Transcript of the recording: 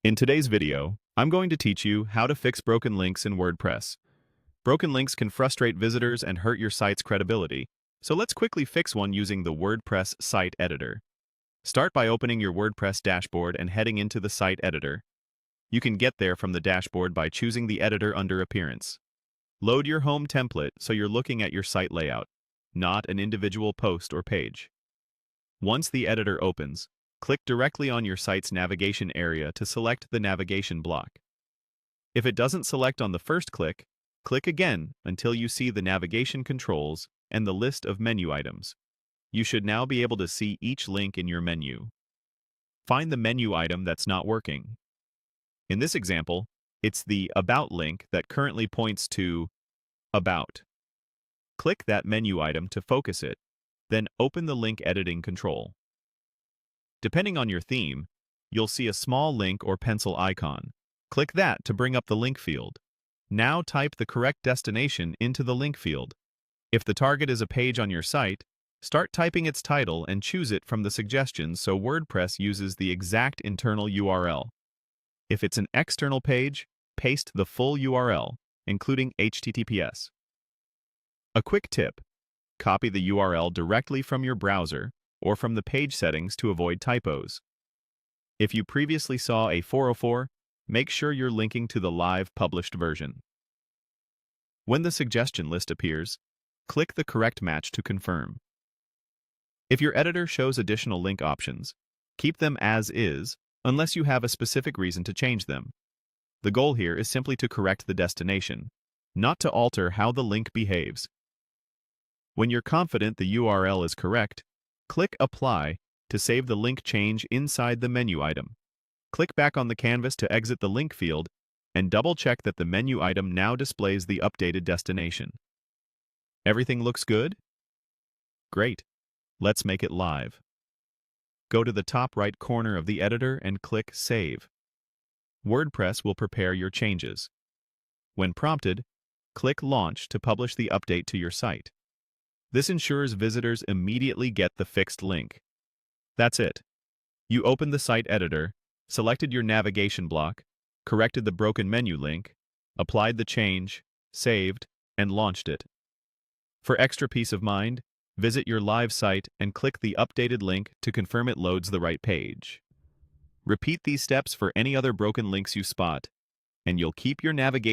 In today's video, I'm going to teach you how to fix broken links in WordPress. Broken links can frustrate visitors and hurt your site's credibility, so let's quickly fix one using the WordPress site editor. Start by opening your WordPress dashboard and heading into the site editor. You can get there from the dashboard by choosing the editor under Appearance. Load your home template so you're looking at your site layout, not an individual post or page. Once the editor opens, click directly on your site's navigation area to select the navigation block. If it doesn't select on the first click, click again until you see the navigation controls and the list of menu items. You should now be able to see each link in your menu. Find the menu item that's not working. In this example, it's the About link that currently points to About. Click that menu item to focus it, then open the link editing control. Depending on your theme, you'll see a small link or pencil icon. Click that to bring up the link field. Now type the correct destination into the link field. If the target is a page on your site, start typing its title and choose it from the suggestions so WordPress uses the exact internal URL. If it's an external page, paste the full URL, including HTTPS. A quick tip: copy the URL directly from your browser or from the page settings to avoid typos. If you previously saw a 404, make sure you're linking to the live published version. When the suggestion list appears, click the correct match to confirm. If your editor shows additional link options, keep them as is unless you have a specific reason to change them. The goal here is simply to correct the destination, not to alter how the link behaves. When you're confident the URL is correct, click Apply to save the link change inside the menu item. Click back on the canvas to exit the link field and double-check that the menu item now displays the updated destination. Everything looks good? Great. Let's make it live. Go to the top right corner of the editor and click Save. WordPress will prepare your changes. When prompted, click Launch to publish the update to your site. This ensures visitors immediately get the fixed link. That's it. You opened the site editor, selected your navigation block, corrected the broken menu link, applied the change, saved, and launched it. For extra peace of mind, visit your live site and click the updated link to confirm it loads the right page. Repeat these steps for any other broken links you spot, and you'll keep your navigation